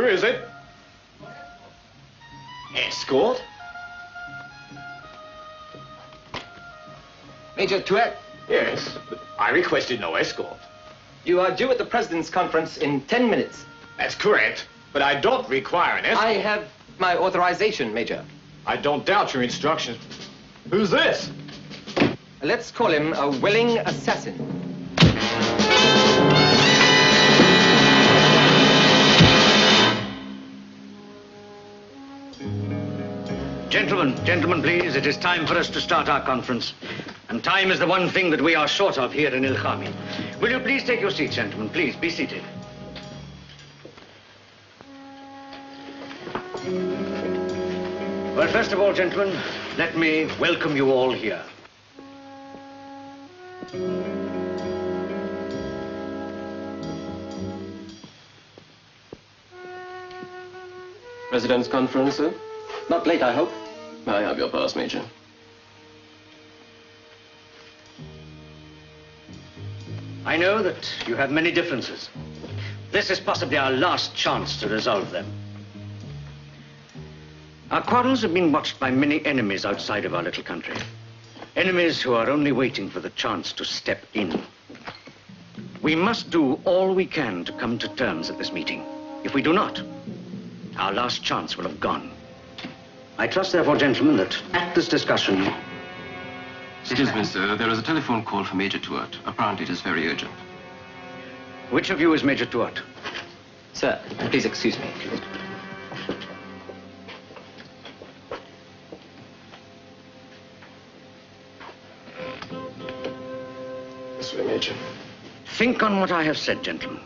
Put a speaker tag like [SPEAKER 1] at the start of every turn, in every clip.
[SPEAKER 1] Who is it? Escort?
[SPEAKER 2] Major Tuet,
[SPEAKER 1] Yes, but I requested no escort.
[SPEAKER 2] you are due at the President's conference in 10 minutes.
[SPEAKER 1] That's correct, but I don't require an escort.
[SPEAKER 2] I have my authorization, Major.
[SPEAKER 1] I don't doubt your instructions. Who's this?
[SPEAKER 2] Let's call him a willing assassin.
[SPEAKER 3] Gentlemen, please, it is time for us to start our conference. And time is the one thing that we are short of here in Ilkhami. Will you please take your seats, gentlemen? Please, be seated. Well, first of all, gentlemen, let me welcome you all here.
[SPEAKER 2] President's conference, sir? Not late, I hope. I have your pass, Major.
[SPEAKER 3] I know that you have many differences. This is possibly our last chance to resolve them. Our quarrels have been watched by many enemies outside of our little country. Enemies who are only waiting for the chance to step in. We must do all we can to come to terms at this meeting. If we do not, our last chance will have gone. I trust, therefore, gentlemen, that at this discussion...
[SPEAKER 4] Excuse me, sir. There is a telephone call from Major Tuat. Apparently it is very urgent.
[SPEAKER 3] Which of you is Major Tuat?
[SPEAKER 2] Sir, please excuse me.
[SPEAKER 4] This way, Major.
[SPEAKER 3] Think on what I have said, gentlemen.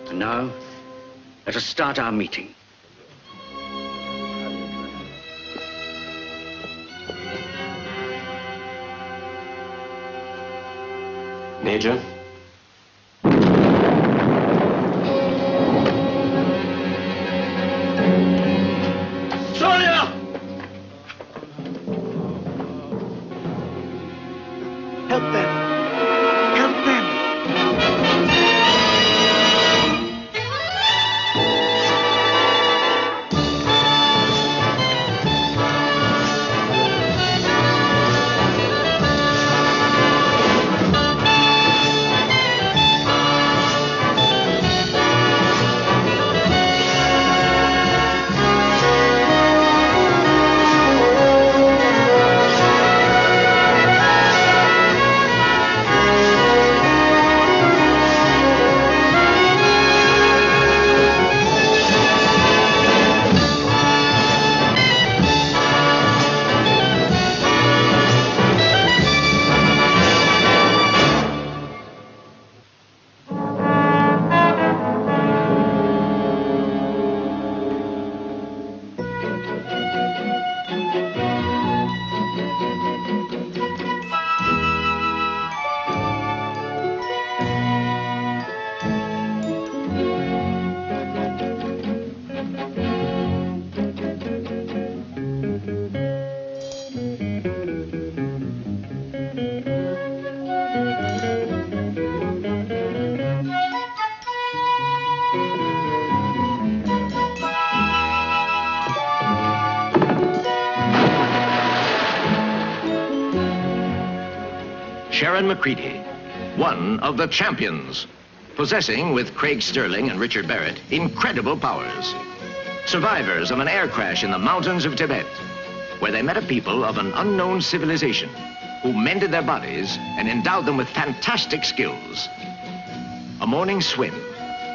[SPEAKER 3] And now, let us start our meeting.
[SPEAKER 4] Major?
[SPEAKER 1] Sonia!
[SPEAKER 3] Help them! Help them!
[SPEAKER 5] Sharon McCready, one of the champions, possessing, with Craig Sterling and Richard Barrett, incredible powers. Survivors of an air crash in the mountains of Tibet, where they met a people of an unknown civilization who mended their bodies and endowed them with fantastic skills. A morning swim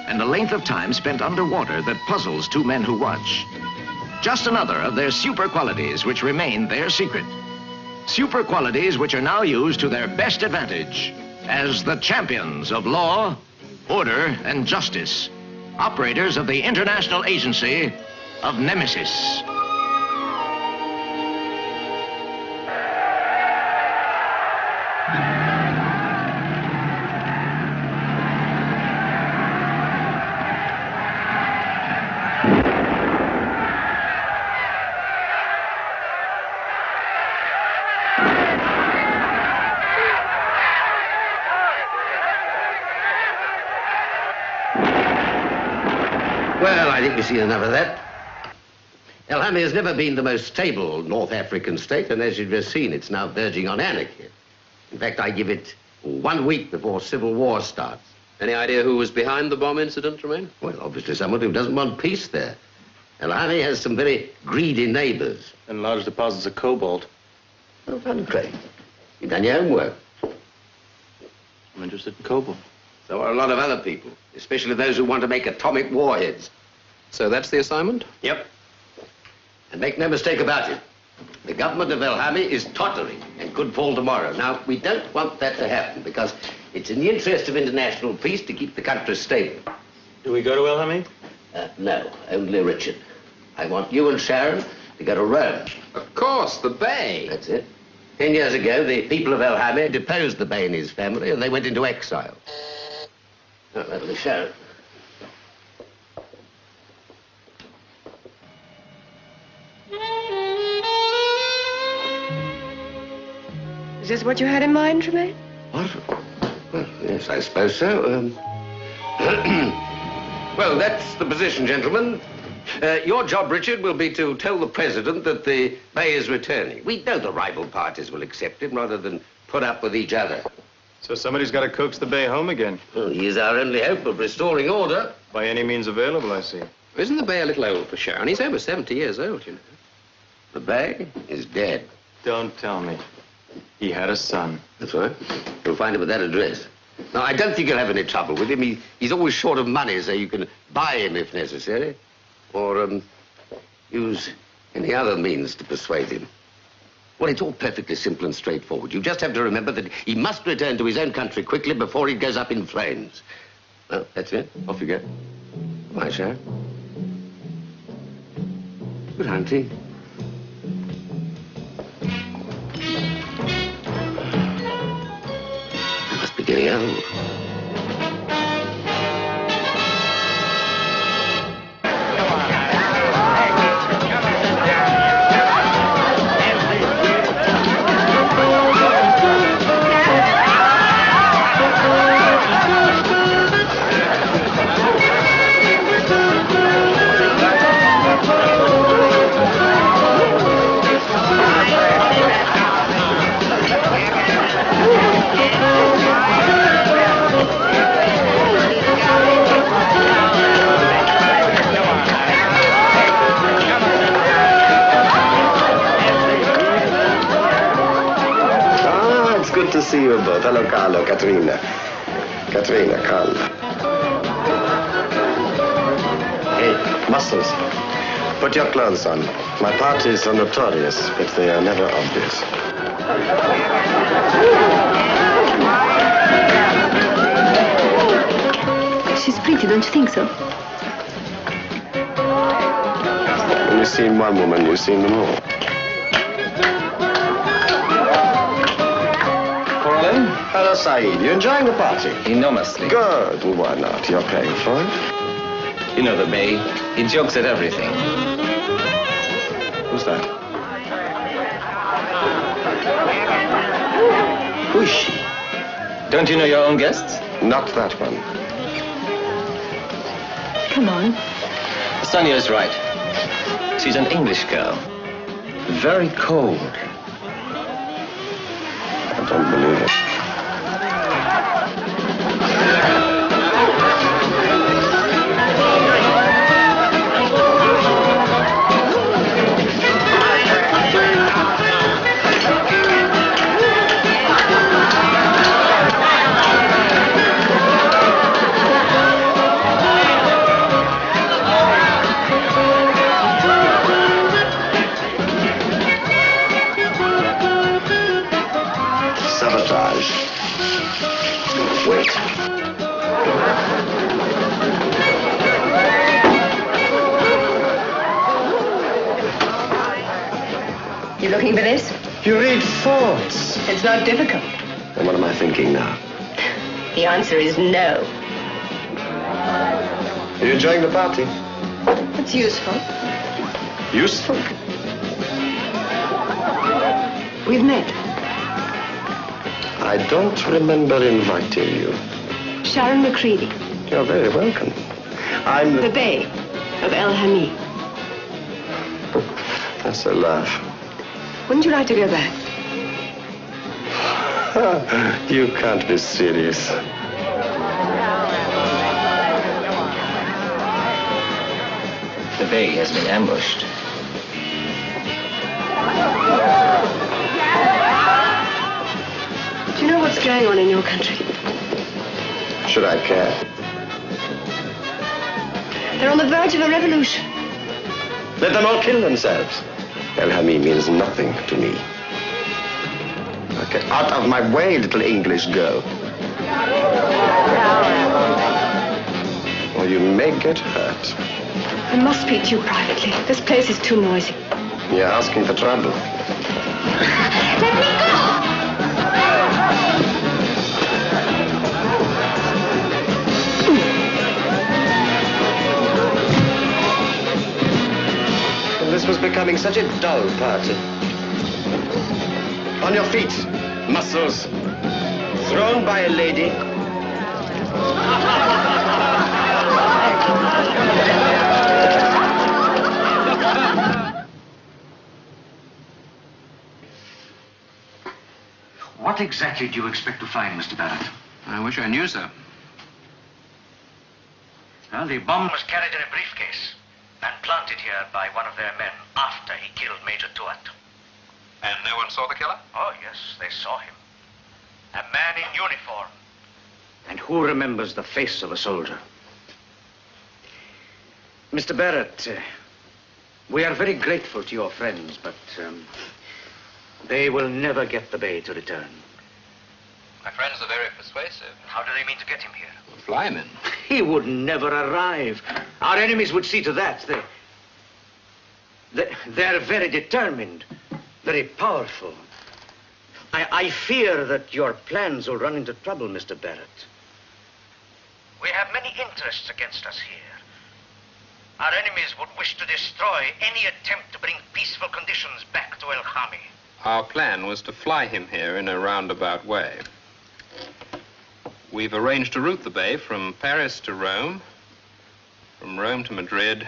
[SPEAKER 5] and a length of time spent underwater that puzzles two men who watch. Just another of their super qualities which remain their secret. Super qualities which are now used to their best advantage as the champions of law, order, and justice, operators of the International Agency of Nemesis.
[SPEAKER 6] Well, I think we've seen enough of that. El Hami has never been the most stable North African state, and as you've just seen, it's now verging on anarchy. In fact, I give it 1 week before civil war starts.
[SPEAKER 7] Any idea who was behind the bomb incident, Tremaine?
[SPEAKER 6] Well, obviously someone who doesn't want peace there. El Hami has some very greedy neighbors.
[SPEAKER 1] And large deposits of cobalt.
[SPEAKER 6] Well done, Craig. You've done your homework.
[SPEAKER 1] I'm interested in cobalt.
[SPEAKER 6] So are a lot of other people, especially those who want to make atomic warheads.
[SPEAKER 7] So that's the assignment?
[SPEAKER 6] Yep. And make no mistake about it, the government of El Hami is tottering and could fall tomorrow. Now, we don't want that to happen because it's in the interest of international peace to keep the country stable.
[SPEAKER 1] Do we go to El Hami?
[SPEAKER 6] No, only Richard. I want you and Sharon to go to Rome.
[SPEAKER 7] Of course, the Bey.
[SPEAKER 6] That's it. 10 years ago, the people of El Hami deposed the Bey and his family, and they went into exile. Oh, that'll be Sharon.
[SPEAKER 8] Is this what you had in mind, Tremaine?
[SPEAKER 6] What? Well, yes, I suppose so. Well, that's the position, gentlemen. Your job, Richard, will be to tell the president that the Bey is returning. We know the rival parties will accept him rather than put up with each other.
[SPEAKER 1] So somebody's got to coax the Bey home again.
[SPEAKER 6] Well, he is our only hope of restoring order.
[SPEAKER 1] By any means available, I see.
[SPEAKER 7] Isn't the Bey a little old for Sharon? He's over 70 years old, you know.
[SPEAKER 6] The Bey is dead.
[SPEAKER 1] Don't tell me. He had a son.
[SPEAKER 6] That's right. You'll find him at that address. Now, I don't think you'll have any trouble with him. He's always short of money, so you can buy him if necessary. Or, use any other means to persuade him. Well, it's all perfectly simple and straightforward. You just have to remember that he must return to his own country quickly before he goes up in flames. Well, that's it. Off you go. Bye, Sharon. Good hunting. I must be getting old.
[SPEAKER 9] Good to see you both. Hello, Carlo, Katrina. Katrina, Carlo. Hey, Muscles, put your clothes on. My parties are notorious, but they are never obvious.
[SPEAKER 8] She's pretty, don't you think so?
[SPEAKER 9] When you've seen one woman, you've seen them all. Hello, Saeed. You enjoying the party?
[SPEAKER 2] Enormously.
[SPEAKER 9] Good. Well, why not? You're paying for it.
[SPEAKER 2] You know the Bey. He jokes at everything.
[SPEAKER 9] Who's that? Who is she?
[SPEAKER 2] Don't you know your own guests?
[SPEAKER 9] Not that one.
[SPEAKER 8] Come on.
[SPEAKER 2] Sonia is right. She's an English girl. Very cold.
[SPEAKER 9] I don't believe it. Sabotage. Wait.
[SPEAKER 8] You looking for this?
[SPEAKER 9] You read thoughts.
[SPEAKER 8] It's not difficult.
[SPEAKER 9] And what am I thinking now?
[SPEAKER 8] The answer is no.
[SPEAKER 9] Are you enjoying the party?
[SPEAKER 8] It's useful.
[SPEAKER 9] Useful?
[SPEAKER 8] We've met.
[SPEAKER 9] I don't remember inviting you.
[SPEAKER 8] Sharon McCready.
[SPEAKER 9] You're very welcome. I'm
[SPEAKER 8] The Bey. of El Hami.
[SPEAKER 9] That's a laugh.
[SPEAKER 8] Wouldn't you like to go back?
[SPEAKER 9] You can't be serious.
[SPEAKER 2] The Bey has been ambushed.
[SPEAKER 8] Do you know what's going on in your country?
[SPEAKER 9] Should I care?
[SPEAKER 8] They're on the verge of a revolution.
[SPEAKER 9] Let them all kill themselves. El Hami means nothing to me. Get out of my way, little English girl. Or you may get hurt.
[SPEAKER 8] I must speak to you privately. This place is too noisy.
[SPEAKER 9] You're asking for trouble.
[SPEAKER 8] Let me go!
[SPEAKER 9] And this was becoming such a dull party. On your feet, muscles. Thrown by a lady.
[SPEAKER 3] What exactly do you expect to find, Mr. Barrett?
[SPEAKER 4] I wish I knew, sir.
[SPEAKER 3] Well, the bomb was carried in a briefcase and planted here by one of their men after he killed Major Tuat.
[SPEAKER 7] And no one saw the killer?
[SPEAKER 3] Oh, yes, they saw him. A man in uniform. And who remembers the face of a soldier? Mr. Barrett, we are very grateful to your friends, but they will never get the Bey to return.
[SPEAKER 7] My friends are very persuasive.
[SPEAKER 3] How do they mean to get him here?
[SPEAKER 7] Fly him in.
[SPEAKER 3] He would never arrive. Our enemies would see to that. They're very determined, very powerful. I fear that your plans will run into trouble, Mr. Barrett. We have many interests against us here. Our enemies would wish to destroy any attempt to bring peaceful conditions back to El Hami.
[SPEAKER 7] Our plan was to fly him here in a roundabout way. We've arranged to route the Bey from Paris to Rome, from Rome to Madrid,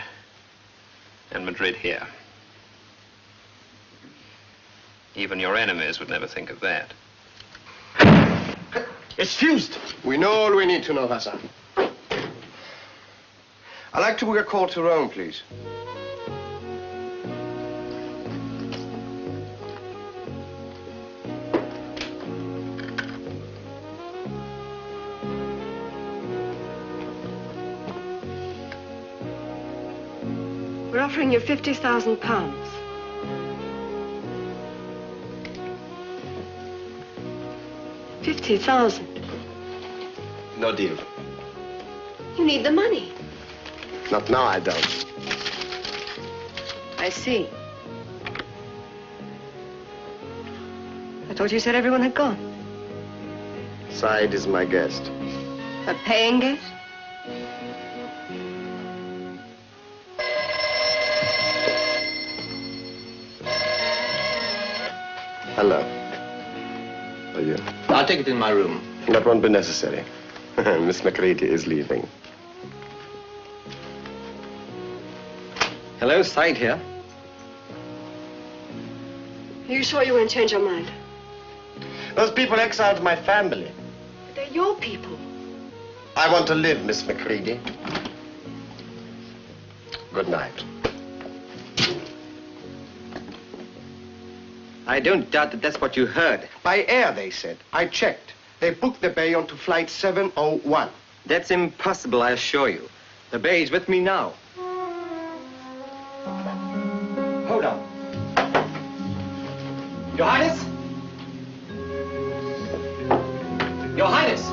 [SPEAKER 7] and Madrid here. Even your enemies would never think of that.
[SPEAKER 9] It's fused. We know all we need to know, Hassan. I'd like to book a call to Rome, please.
[SPEAKER 8] We're offering you £50,000. $50,000.
[SPEAKER 9] No deal.
[SPEAKER 8] You need the money.
[SPEAKER 9] Not now, I don't.
[SPEAKER 8] I see. I thought you said everyone had gone.
[SPEAKER 9] Said is my guest.
[SPEAKER 8] A paying guest?
[SPEAKER 9] Hello. Are you?
[SPEAKER 2] I'll take it in my room.
[SPEAKER 9] That won't be necessary. Miss McCready is leaving.
[SPEAKER 2] Hello, Said here.
[SPEAKER 8] Are you sure you won't change your mind?
[SPEAKER 9] Those people exiled my family.
[SPEAKER 8] But they're your people.
[SPEAKER 9] I want to live, Miss McCready. Good night.
[SPEAKER 2] I don't doubt that that's what you heard.
[SPEAKER 10] By air, they said. I checked. They booked the Bey onto flight 701.
[SPEAKER 2] That's impossible, I assure you. The Bey is with me now. Hold on. Your Highness? Your Highness!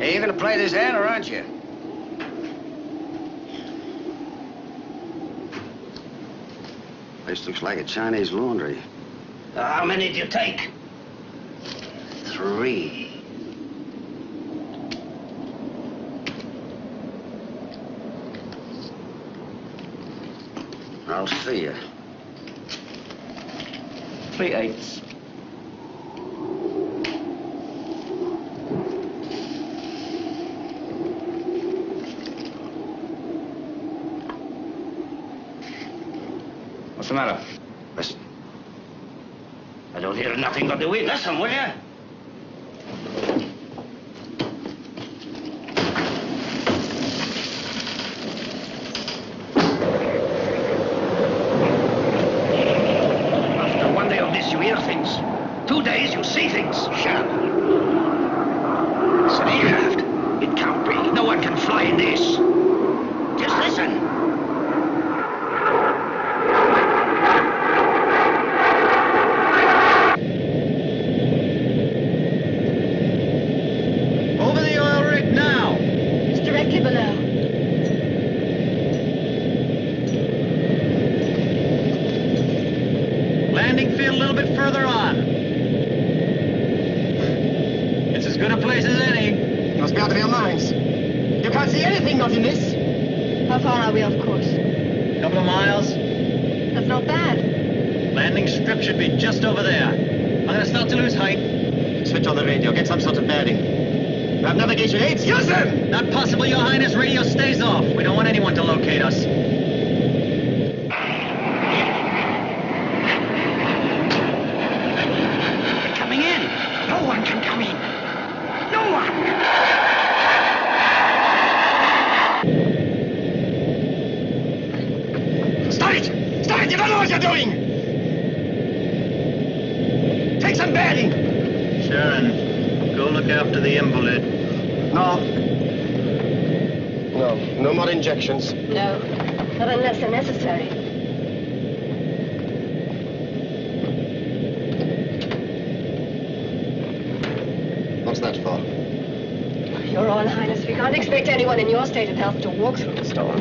[SPEAKER 11] Hey, you're gonna play this hand, or aren't you?
[SPEAKER 6] Place looks like a Chinese laundry.
[SPEAKER 11] How many did you take?
[SPEAKER 6] 3. I'll see you.
[SPEAKER 11] 3/8. What's the matter?
[SPEAKER 6] Listen.
[SPEAKER 11] I don't hear nothing but the wind. Listen, will you? After 1 day of this, you hear things. 2 days, you see things. Shut up. It's an aircraft. It can't be. No one can fly in this. Just listen.
[SPEAKER 8] Below.
[SPEAKER 1] Landing field a little bit further on. It's as good a place as any.
[SPEAKER 10] You must be out of your minds. You can't see anything not in this.
[SPEAKER 8] How far are we off course?
[SPEAKER 1] Couple of miles.
[SPEAKER 8] That's not bad.
[SPEAKER 1] Landing strip should be just over there. I'm gonna start to lose height.
[SPEAKER 10] Switch on the radio. Get some sort of bearing. You have navigation aids? Use them!
[SPEAKER 1] Not possible, Your Highness. Radio stays off. We don't want anyone to locate us.
[SPEAKER 11] They're coming in. No one can come in. No one.
[SPEAKER 10] Stop it! Stop it! You don't know what you're doing! Take some bearing!
[SPEAKER 1] Sharon, go look after the invalid.
[SPEAKER 10] No. No more injections.
[SPEAKER 8] No, not unless they're necessary.
[SPEAKER 10] What's that for?
[SPEAKER 8] Your Royal Highness, we can't expect anyone in your state of health to walk through the storm.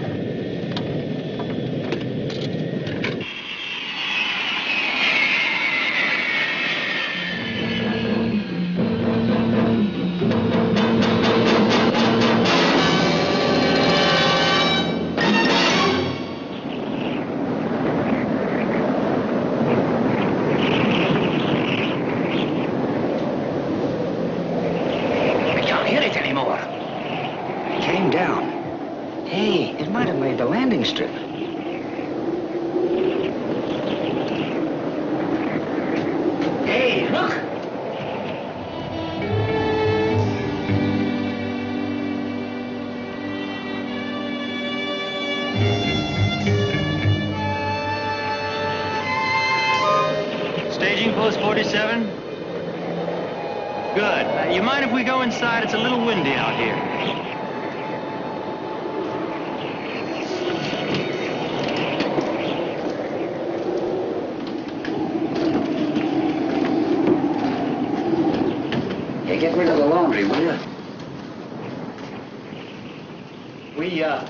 [SPEAKER 11] Strip. Hey, look!
[SPEAKER 1] Staging post 47? Good. You mind if we go inside? It's a little windy out here.
[SPEAKER 11] Get rid of the laundry, will you?
[SPEAKER 1] We got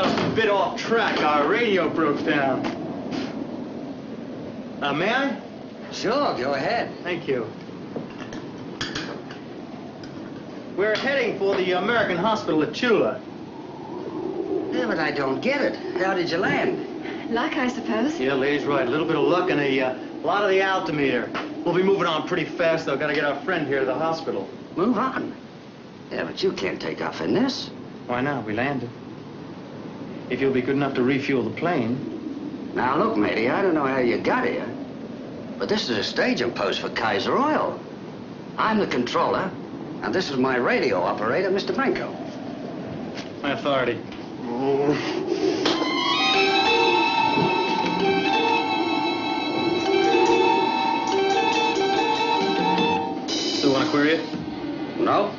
[SPEAKER 1] a bit off track. Our radio broke down. May I?
[SPEAKER 11] Sure, go ahead.
[SPEAKER 1] Thank you. We're heading for the American hospital at Chula.
[SPEAKER 11] Yeah, but I don't get it. How did you land?
[SPEAKER 8] Luck, I suppose.
[SPEAKER 1] Yeah, lady's right. A little bit of luck and a lot of the altimeter. We'll be moving on pretty fast, though. Gotta get our friend here to the hospital.
[SPEAKER 11] Move on? Yeah, but you can't take off in this.
[SPEAKER 1] Why not? We landed. If you'll be good enough to refuel the plane.
[SPEAKER 11] Now, look, matey, I don't know how you got here, but this is a staging post for Kaiser Oil. I'm the controller, and this is my radio operator, Mr. Brinko.
[SPEAKER 1] My authority. Still want to query it?
[SPEAKER 11] No.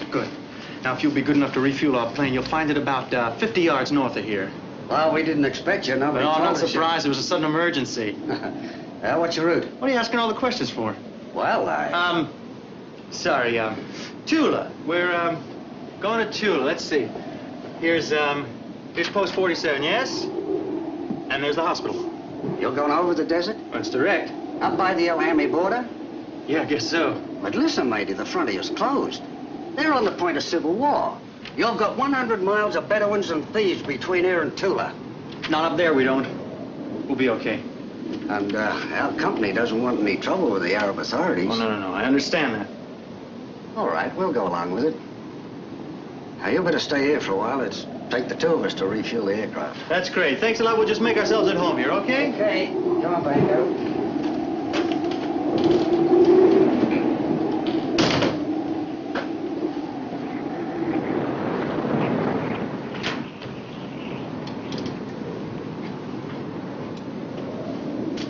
[SPEAKER 1] Good. Now, if you'll be good enough to refuel our plane, you'll find it about 50 yards north of here.
[SPEAKER 11] Well, we didn't expect you. Nobody
[SPEAKER 1] No, I'm
[SPEAKER 11] told
[SPEAKER 1] not
[SPEAKER 11] us you-
[SPEAKER 1] surprised. It was a sudden emergency.
[SPEAKER 11] What's your route?
[SPEAKER 1] What are you asking all the questions for?
[SPEAKER 11] Well,
[SPEAKER 1] Sorry, Tula. We're, going to Tula. Let's see. Here's post 47, yes? And there's the hospital.
[SPEAKER 11] You're going over the desert?
[SPEAKER 1] That's direct.
[SPEAKER 11] Up by the El Hami border?
[SPEAKER 1] Yeah, I guess so.
[SPEAKER 11] But listen, matey, the front of you's closed. They're on the point of civil war. You've got 100 miles of Bedouins and thieves between here and Tula.
[SPEAKER 1] Not up there, we don't. We'll be okay.
[SPEAKER 11] And our company doesn't want any trouble with the Arab authorities.
[SPEAKER 1] Oh, no. I understand that.
[SPEAKER 11] All right, we'll go along with it. Now, you better stay here for a while. It's take the two of us to refuel the aircraft.
[SPEAKER 1] That's great. Thanks a lot. We'll just make ourselves at home here, okay?
[SPEAKER 11] Okay. Come on, Bango.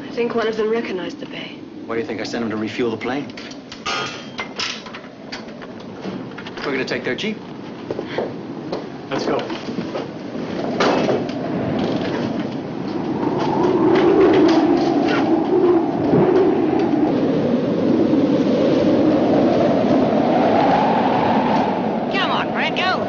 [SPEAKER 8] I think one of them recognized the bay.
[SPEAKER 1] Why do you think I sent him to refuel the plane? We're gonna take their Jeep. Let's go.
[SPEAKER 12] Come on, Franco.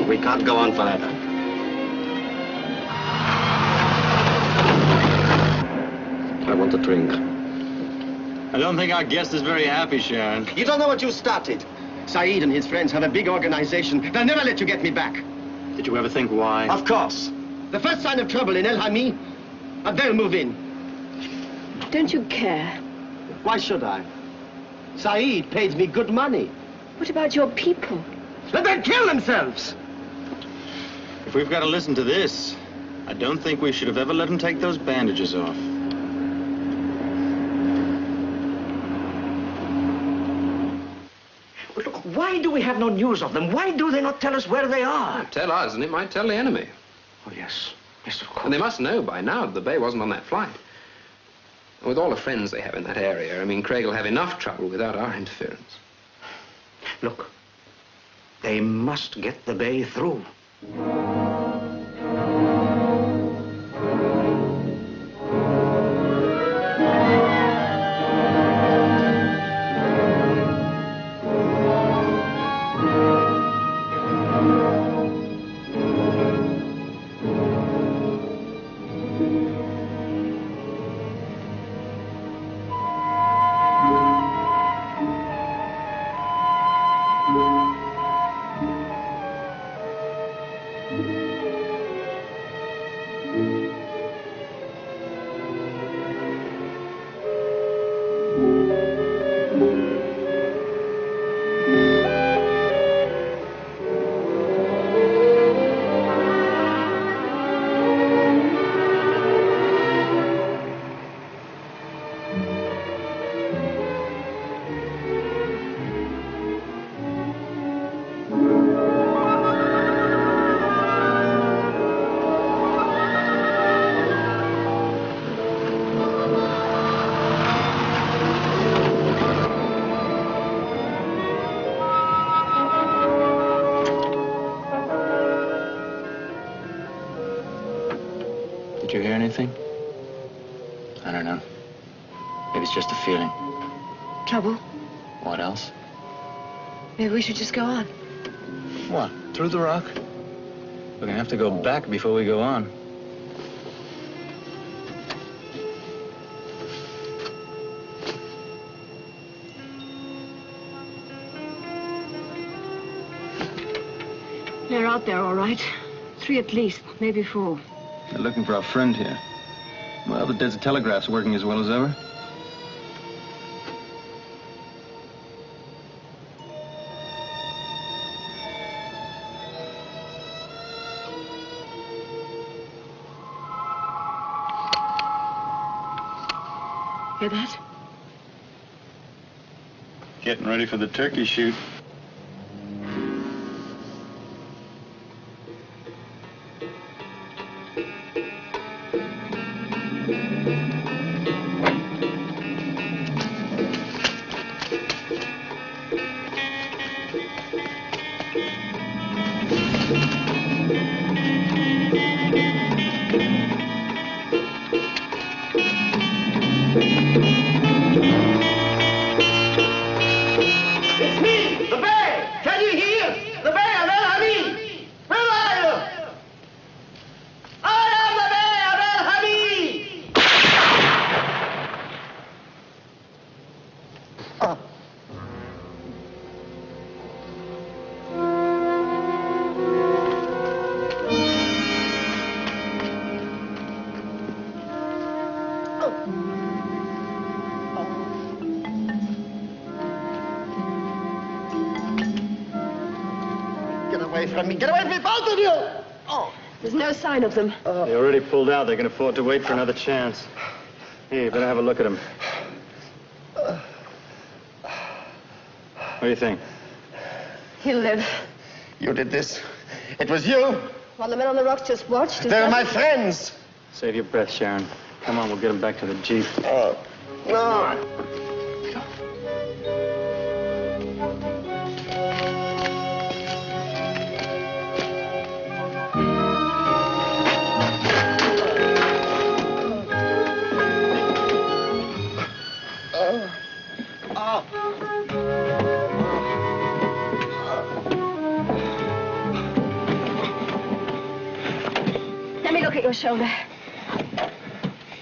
[SPEAKER 9] We can't go on forever. I want a drink.
[SPEAKER 1] I don't think our guest is very happy, Sharon.
[SPEAKER 10] You don't know what you started. Saeed and his friends have a big organization. They'll never let you get me back.
[SPEAKER 1] Did you ever think why?
[SPEAKER 10] Of course. The first sign of trouble in El Hami, they'll move in.
[SPEAKER 8] Don't you care?
[SPEAKER 10] Why should I? Saeed pays me good money.
[SPEAKER 8] What about your people?
[SPEAKER 10] Let them kill themselves!
[SPEAKER 1] If we've got to listen to this, I don't think we should have ever let him take those bandages off.
[SPEAKER 11] But look, why do we have no news of them? Why do they not tell us where they are?
[SPEAKER 7] Tell us, and it might tell the enemy.
[SPEAKER 11] Oh, yes. Yes, of course.
[SPEAKER 7] And they must know by now that the bay wasn't on that flight. And with all the friends they have in that area, I mean, Craig will have enough trouble without our interference.
[SPEAKER 11] Look, they must get the bay through.
[SPEAKER 1] Did you hear anything? I don't know. Maybe it's just a feeling.
[SPEAKER 8] Trouble?
[SPEAKER 1] What else?
[SPEAKER 8] Maybe we should just go on.
[SPEAKER 1] What? Through the rock? We're gonna have to go back before we go on.
[SPEAKER 8] They're out there, all right. 3 at least, maybe 4.
[SPEAKER 1] They're looking for our friend here. Well, the desert telegraph's working as well as ever.
[SPEAKER 8] Hear that?
[SPEAKER 1] Getting ready for the turkey shoot.
[SPEAKER 10] Get away from me, both of you!
[SPEAKER 8] Oh, there's no sign of them.
[SPEAKER 1] They already pulled out. They can afford to wait for another chance. Here, you better have a look at them. What do you think?
[SPEAKER 8] He'll live.
[SPEAKER 10] You did this. It was you.
[SPEAKER 8] While the men on the rocks just watched.
[SPEAKER 10] They're my friends.
[SPEAKER 1] Save your breath, Sharon. Come on, we'll get them back to the Jeep.
[SPEAKER 10] No.
[SPEAKER 8] Let me look at your shoulder.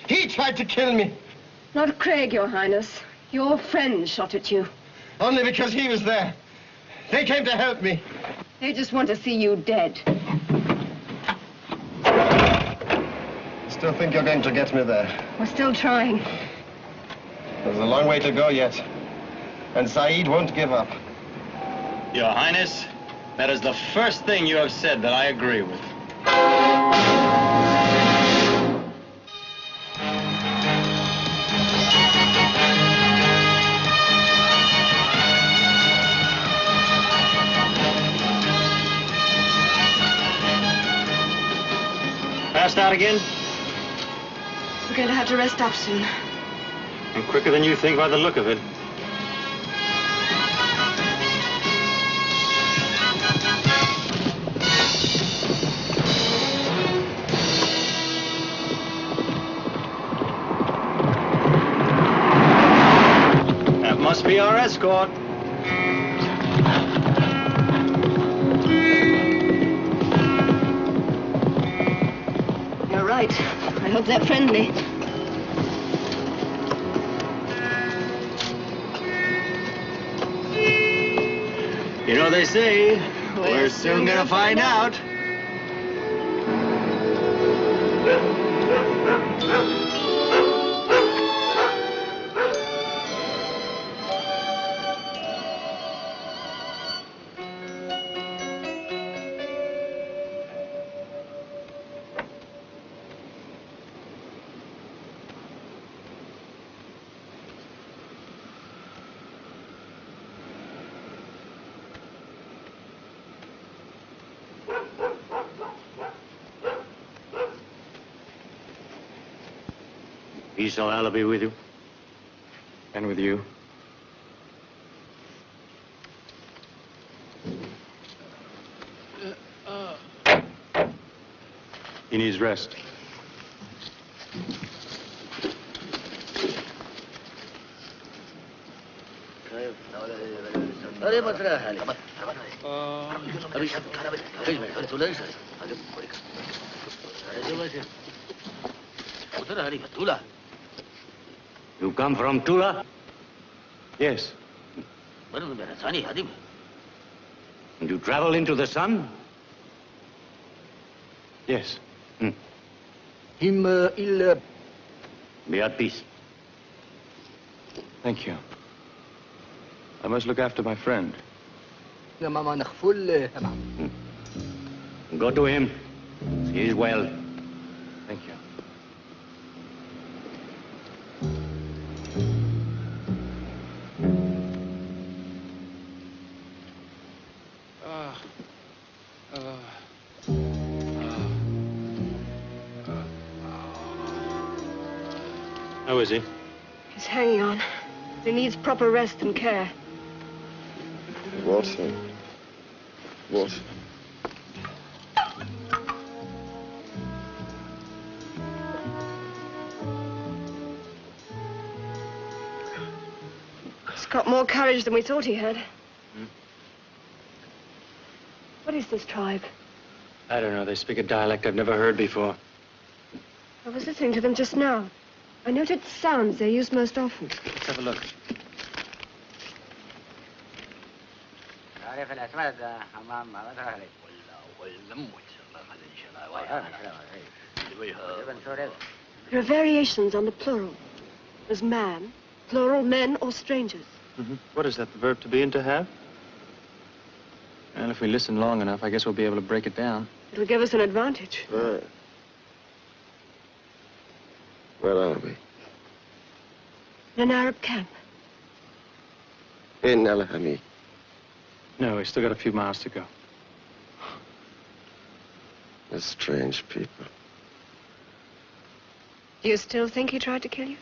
[SPEAKER 10] He tried to kill me.
[SPEAKER 8] Not Craig, Your Highness. Your friend shot at you.
[SPEAKER 10] Only because he was there. They came to help me.
[SPEAKER 8] They just want to see you dead.
[SPEAKER 10] Still think you're going to get me there?
[SPEAKER 8] We're still trying.
[SPEAKER 10] There's a long way to go yet. And Saeed won't give up.
[SPEAKER 1] Your Highness, that is the first thing you have said that I agree with. Passed out again?
[SPEAKER 8] We're going to have to rest up soon.
[SPEAKER 1] And quicker than you think by the look of it. That must be our escort.
[SPEAKER 8] You're right. I hope they're friendly.
[SPEAKER 1] You know, they say, we're soon gonna find out.
[SPEAKER 3] Esau, I'll be with you.
[SPEAKER 1] And with you. He needs rest.
[SPEAKER 3] You come from Tula?
[SPEAKER 1] Yes.
[SPEAKER 3] And you travel into the sun?
[SPEAKER 1] Yes.
[SPEAKER 3] Be at peace.
[SPEAKER 1] Thank you. I must look after my friend.
[SPEAKER 3] Go to him. He is well.
[SPEAKER 1] Thank you. How is he?
[SPEAKER 8] He's hanging on. He needs proper rest and care.
[SPEAKER 9] Water. Water.
[SPEAKER 8] He's got more courage than we thought he had. What is this tribe?
[SPEAKER 1] I don't know. They speak a dialect I've never heard before.
[SPEAKER 8] I was listening to them just now. I noted sounds they use most often.
[SPEAKER 1] Let's have a look.
[SPEAKER 8] There are variations on the plural. There's man, plural, men, or strangers.
[SPEAKER 1] What is that, the verb to be and to have? Well, if we listen long enough, I guess we'll be able to break it down.
[SPEAKER 8] It'll give us an advantage.
[SPEAKER 9] Right. Where are we?
[SPEAKER 8] In an Arab camp.
[SPEAKER 9] In El Hami.
[SPEAKER 1] No, we still got a few miles to go.
[SPEAKER 9] They're strange people.
[SPEAKER 8] Do you still think he tried to kill you?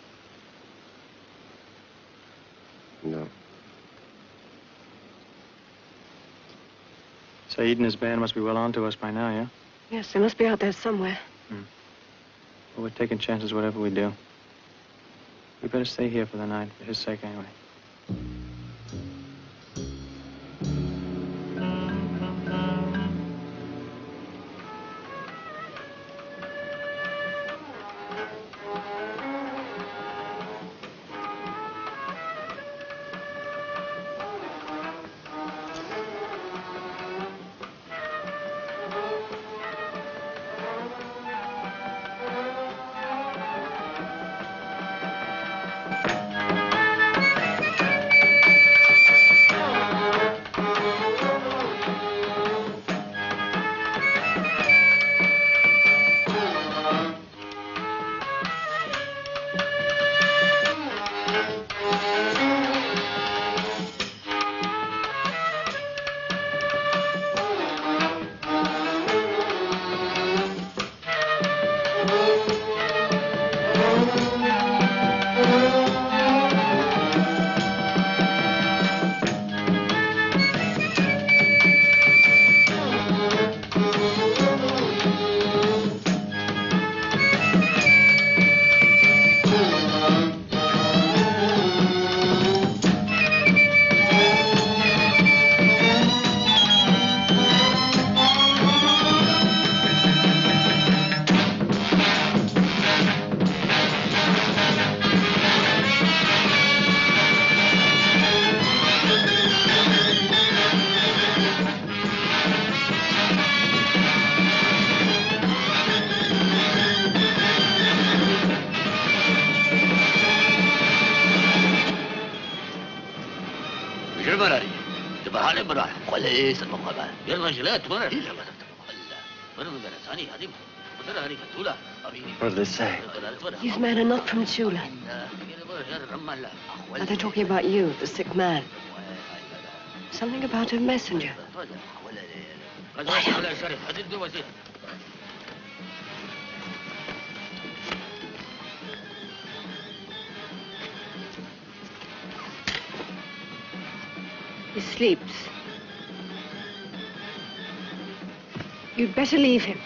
[SPEAKER 9] No.
[SPEAKER 1] Saeed and his band must be well on to us by now, yeah?
[SPEAKER 8] Yes, they must be out there somewhere.
[SPEAKER 1] Well, we're taking chances whatever we do. We better stay here for the night, for his sake anyway.
[SPEAKER 9] What do they say?
[SPEAKER 8] These men are not from Tula. Are they talking about you, the sick man? Something about a messenger. He sleeps. You'd better leave him.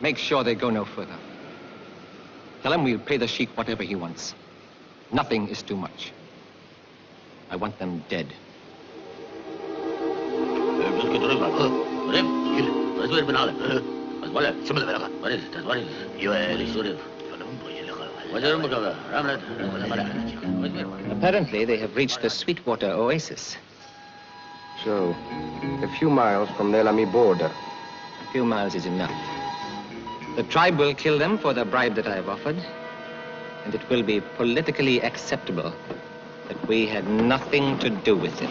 [SPEAKER 13] Make sure they go no further. Tell him we'll pay the sheik whatever he wants. Nothing is too much. I want them dead. Apparently, they have reached the Sweetwater Oasis.
[SPEAKER 10] So, a few miles from the El Ami border.
[SPEAKER 13] A few miles is enough. The tribe will kill them for the bribe that I have offered, and it will be politically acceptable that we had nothing to do with it.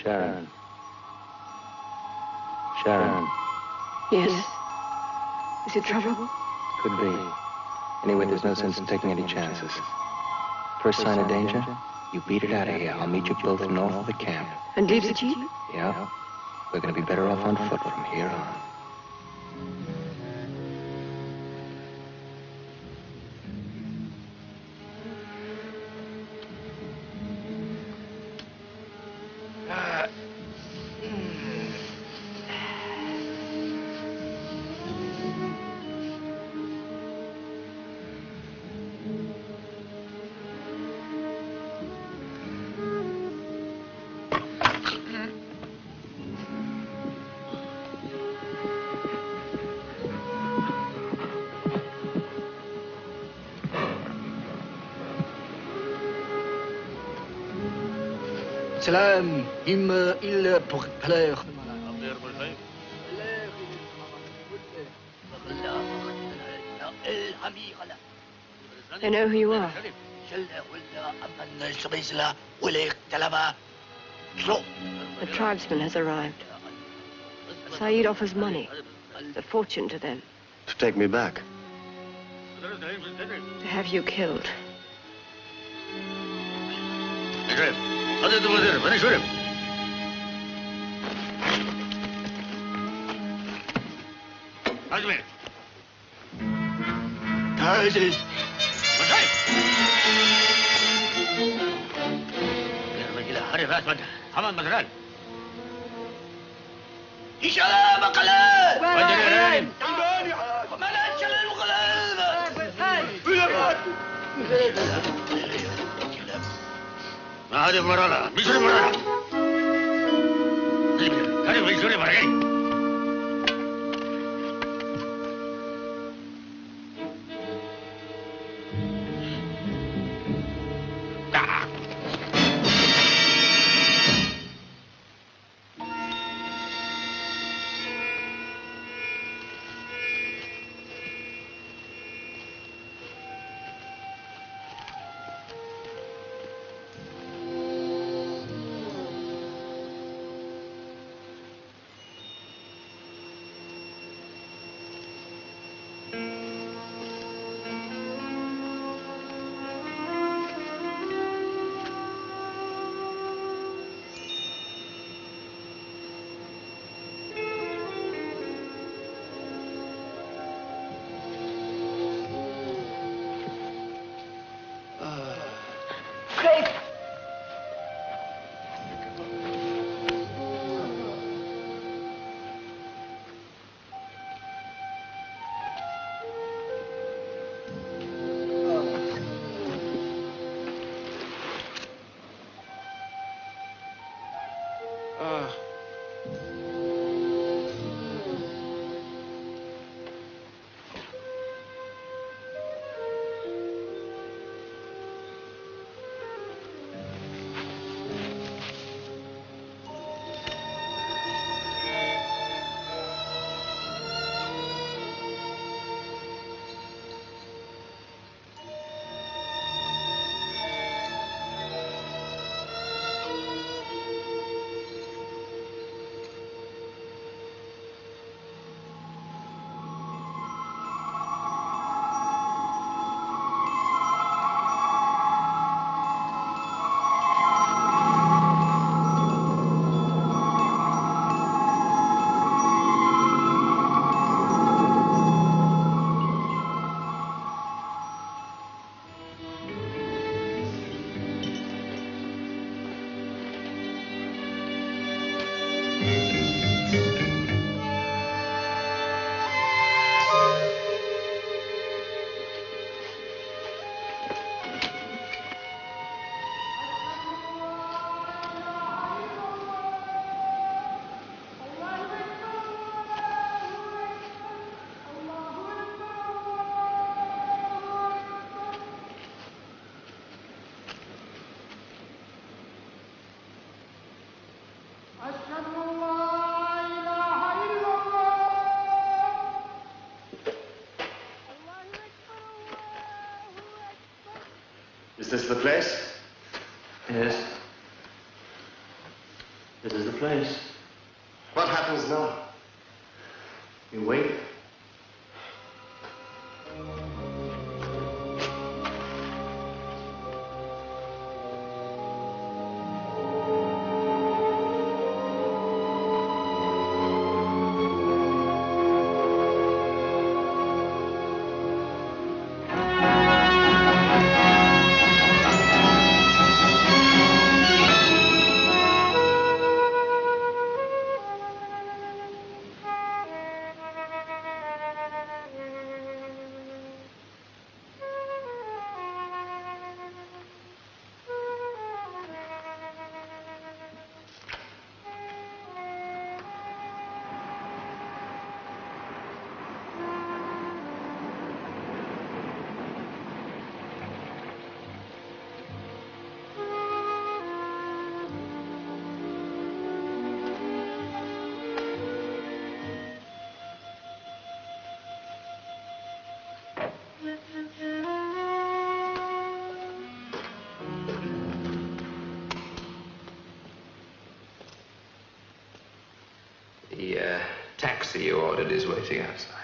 [SPEAKER 10] Sharon. Sharon.
[SPEAKER 8] Yes. Is it trouble?
[SPEAKER 10] Could be. Anyway, there's no sense in taking any chances. First sign of danger, you beat it out of here. I'll meet you both north of the camp.
[SPEAKER 8] And leave the jeep?
[SPEAKER 10] Yeah. We're going to be better off on foot from here on.
[SPEAKER 11] سلام إما إلا بغبلير
[SPEAKER 8] I know who you are. The tribesman has arrived. Saeed offers money. A fortune to them.
[SPEAKER 9] To take me back.
[SPEAKER 8] To have you killed.
[SPEAKER 11] هذه مرة بيجري مرة هذه بيجري مرة
[SPEAKER 9] this the place?
[SPEAKER 1] Yes. This is the place.
[SPEAKER 9] What happens now?
[SPEAKER 1] You wait.
[SPEAKER 7] The taxi you ordered is waiting outside.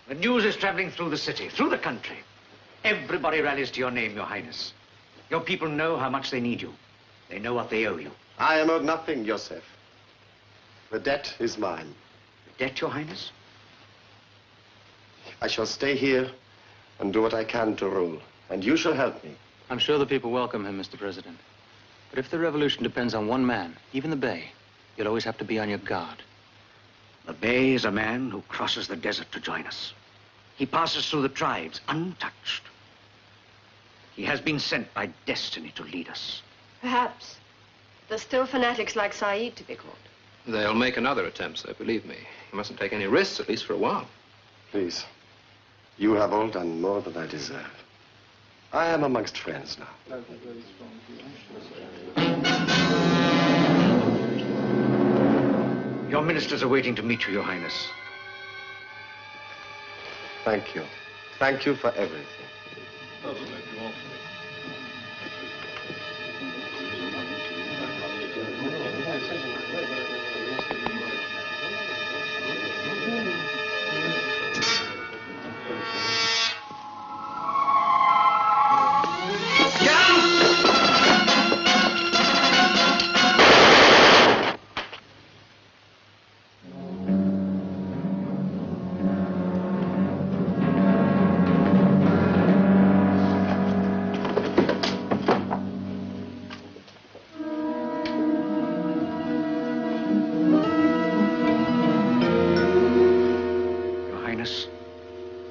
[SPEAKER 3] The news is traveling through the city, through the country. Everybody rallies to your name, Your Highness. Your people know how much they need you. They know what they owe you.
[SPEAKER 9] I am owed nothing, Joseph. The debt is mine.
[SPEAKER 3] The debt, Your Highness?
[SPEAKER 9] I shall stay here and do what I can to rule, and you shall help me.
[SPEAKER 10] I'm sure the people welcome him, Mr. President. But if the revolution depends on one man, even the Bey, you'll always have to be on your guard.
[SPEAKER 3] The Bey is a man who crosses the desert to join us. He passes through the tribes untouched. He has been sent by destiny to lead us.
[SPEAKER 8] Perhaps. There's still fanatics like Saeed to be caught.
[SPEAKER 7] They'll make another attempt, sir, believe me. You mustn't take any risks, at least for a while.
[SPEAKER 9] Please, you have all done more than I deserve. I am amongst friends now.
[SPEAKER 3] Your ministers are waiting to meet you, Your Highness.
[SPEAKER 9] Thank you. Thank you for everything.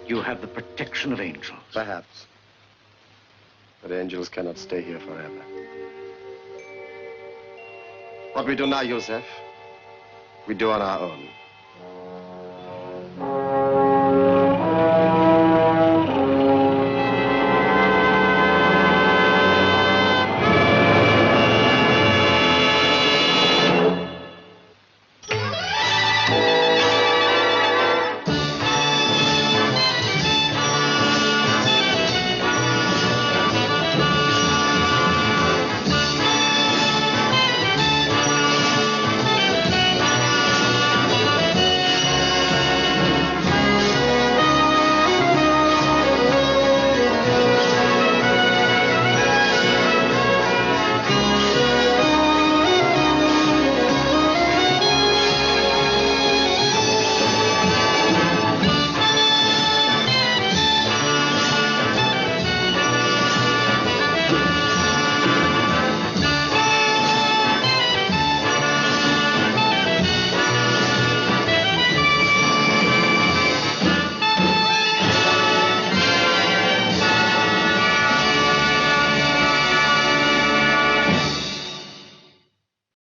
[SPEAKER 3] You have the protection of angels.
[SPEAKER 9] Perhaps. But angels cannot stay here forever. What we do now, Joseph, we do on our own.